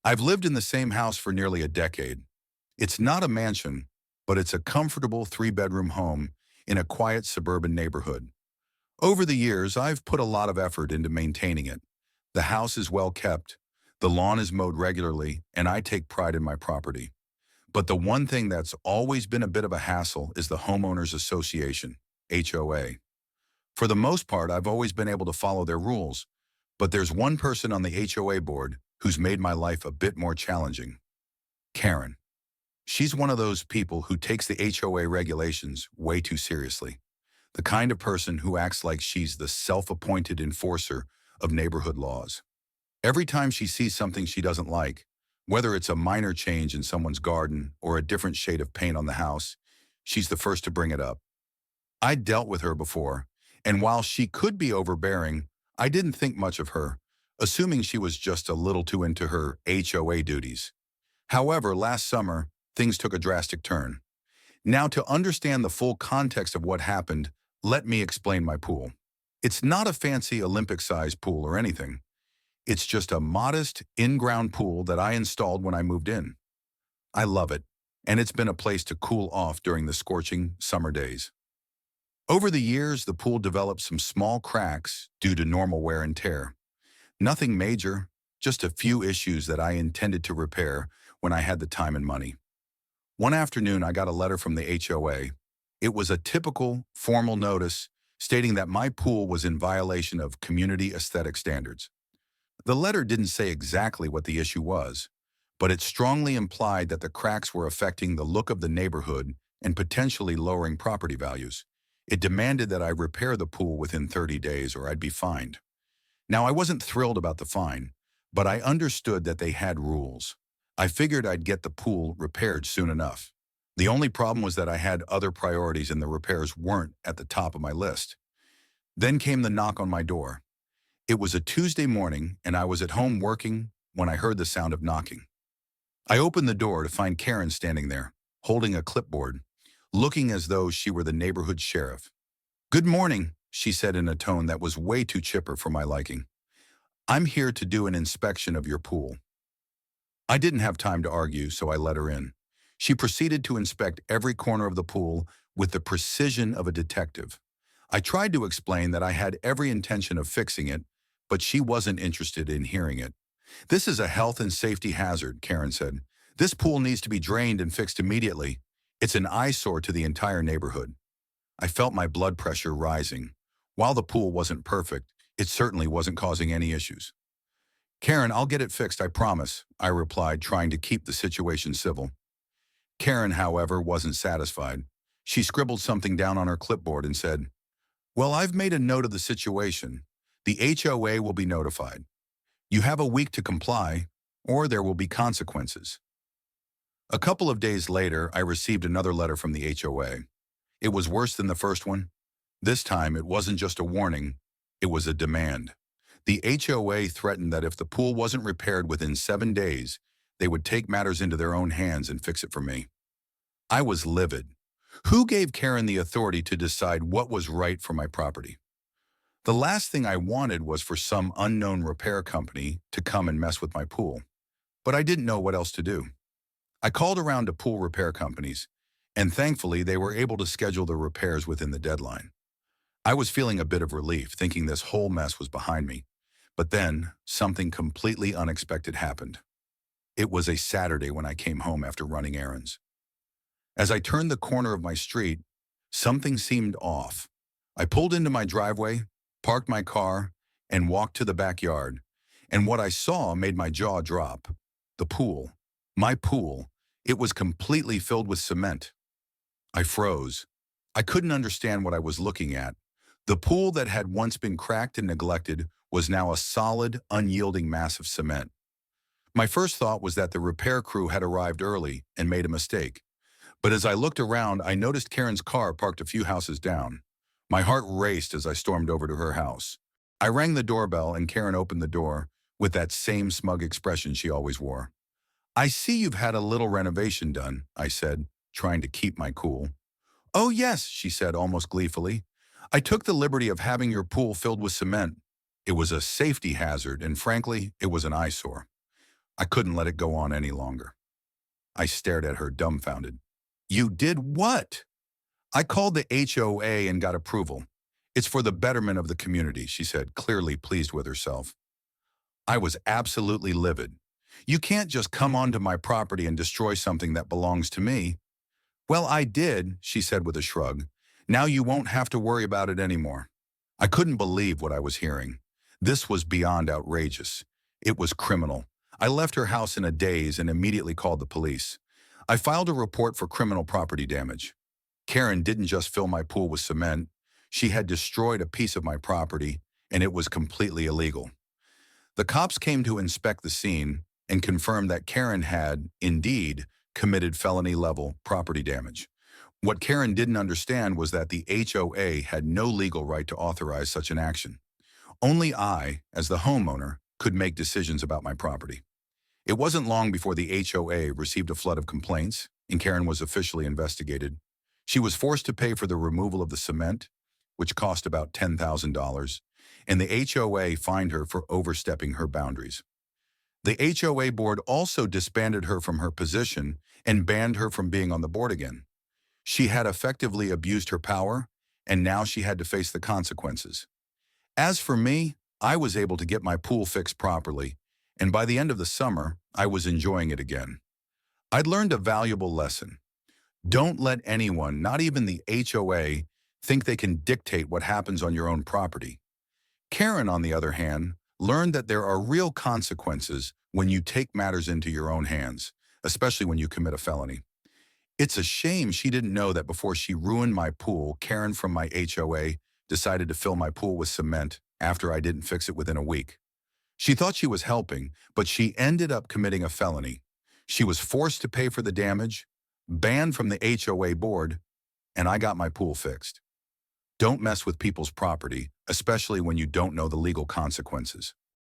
I've lived in the same house for nearly a decade. It's not a mansion, but it's a comfortable three-bedroom home in a quiet suburban neighborhood. Over the years, I've put a lot of effort into maintaining it. The house is well kept, the lawn is mowed regularly, and I take pride in my property. But the one thing that's always been a bit of a hassle is the Homeowners Association, HOA. For the most part, I've always been able to follow their rules, but there's one person on the HOA board who's made my life a bit more challenging. Karen. She's one of those people who takes the HOA regulations way too seriously. The kind of person who acts like she's the self-appointed enforcer of neighborhood laws. Every time she sees something she doesn't like, whether it's a minor change in someone's garden or a different shade of paint on the house, she's the first to bring it up. I dealt with her before, and while she could be overbearing, I didn't think much of her, assuming she was just a little too into her HOA duties. However, last summer, things took a drastic turn. Now, to understand the full context of what happened, let me explain my pool. It's not a fancy Olympic-sized pool or anything. It's just a modest, in-ground pool that I installed when I moved in. I love it, and it's been a place to cool off during the scorching summer days. Over the years, the pool developed some small cracks due to normal wear and tear. Nothing major, just a few issues that I intended to repair when I had the time and money. One afternoon, I got a letter from the HOA. It was a typical, formal notice stating that my pool was in violation of community aesthetic standards. The letter didn't say exactly what the issue was, but it strongly implied that the cracks were affecting the look of the neighborhood and potentially lowering property values. It demanded that I repair the pool within 30 days or I'd be fined. Now, I wasn't thrilled about the fine, but I understood that they had rules. I figured I'd get the pool repaired soon enough. The only problem was that I had other priorities and the repairs weren't at the top of my list. Then came the knock on my door. It was a Tuesday morning and I was at home working when I heard the sound of knocking. I opened the door to find Karen standing there, holding a clipboard, looking as though she were the neighborhood sheriff. "Good morning," she said in a tone that was way too chipper for my liking. "I'm here to do an inspection of your pool." I didn't have time to argue, so I let her in. She proceeded to inspect every corner of the pool with the precision of a detective. I tried to explain that I had every intention of fixing it, but she wasn't interested in hearing it. "This is a health and safety hazard," Karen said. "This pool needs to be drained and fixed immediately. It's an eyesore to the entire neighborhood." I felt my blood pressure rising. While the pool wasn't perfect, it certainly wasn't causing any issues. "Karen, I'll get it fixed, I promise," I replied, trying to keep the situation civil. Karen, however, wasn't satisfied. She scribbled something down on her clipboard and said, "Well, I've made a note of the situation. The HOA will be notified. You have a week to comply, or there will be consequences." A couple of days later, I received another letter from the HOA. It was worse than the first one. This time, it wasn't just a warning, it was a demand. The HOA threatened that if the pool wasn't repaired within 7 days, they would take matters into their own hands and fix it for me. I was livid. Who gave Karen the authority to decide what was right for my property? The last thing I wanted was for some unknown repair company to come and mess with my pool, but I didn't know what else to do. I called around to pool repair companies, and thankfully they were able to schedule the repairs within the deadline. I was feeling a bit of relief, thinking this whole mess was behind me. But then, something completely unexpected happened. It was a Saturday when I came home after running errands. As I turned the corner of my street, something seemed off. I pulled into my driveway, parked my car, and walked to the backyard. And what I saw made my jaw drop. The pool. My pool. It was completely filled with cement. I froze. I couldn't understand what I was looking at. The pool that had once been cracked and neglected was now a solid, unyielding mass of cement. My first thought was that the repair crew had arrived early and made a mistake. But as I looked around, I noticed Karen's car parked a few houses down. My heart raced as I stormed over to her house. I rang the doorbell and Karen opened the door with that same smug expression she always wore. "I see you've had a little renovation done," I said, trying to keep my cool. "Oh yes," she said almost gleefully. "I took the liberty of having your pool filled with cement. It was a safety hazard, and frankly, it was an eyesore." I couldn't let it go on any longer. I stared at her, dumbfounded. You did what? I called the HOA and got approval. It's for the betterment of the community, she said, clearly pleased with herself. I was absolutely livid. You can't just come onto my property and destroy something that belongs to me. Well, I did, she said with a shrug. Now you won't have to worry about it anymore. I couldn't believe what I was hearing. This was beyond outrageous. It was criminal. I left her house in a daze and immediately called the police. I filed a report for criminal property damage. Karen didn't just fill my pool with cement. She had destroyed a piece of my property, and it was completely illegal. The cops came to inspect the scene and confirmed that Karen had, indeed, committed felony-level property damage. What Karen didn't understand was that the HOA had no legal right to authorize such an action. Only I, as the homeowner, could make decisions about my property. It wasn't long before the HOA received a flood of complaints, and Karen was officially investigated. She was forced to pay for the removal of the cement, which cost about $10,000, and the HOA fined her for overstepping her boundaries. The HOA board also disbanded her from her position and banned her from being on the board again. She had effectively abused her power, and now she had to face the consequences. As for me, I was able to get my pool fixed properly, and by the end of the summer, I was enjoying it again. I'd learned a valuable lesson. Don't let anyone, not even the HOA, think they can dictate what happens on your own property. Karen, on the other hand, learned that there are real consequences when you take matters into your own hands, especially when you commit a felony. It's a shame she didn't know that before she ruined my pool, Karen from my HOA decided to fill my pool with cement after I didn't fix it within a week. She thought she was helping, but she ended up committing a felony. She was forced to pay for the damage, banned from the HOA board, and I got my pool fixed. Don't mess with people's property, especially when you don't know the legal consequences.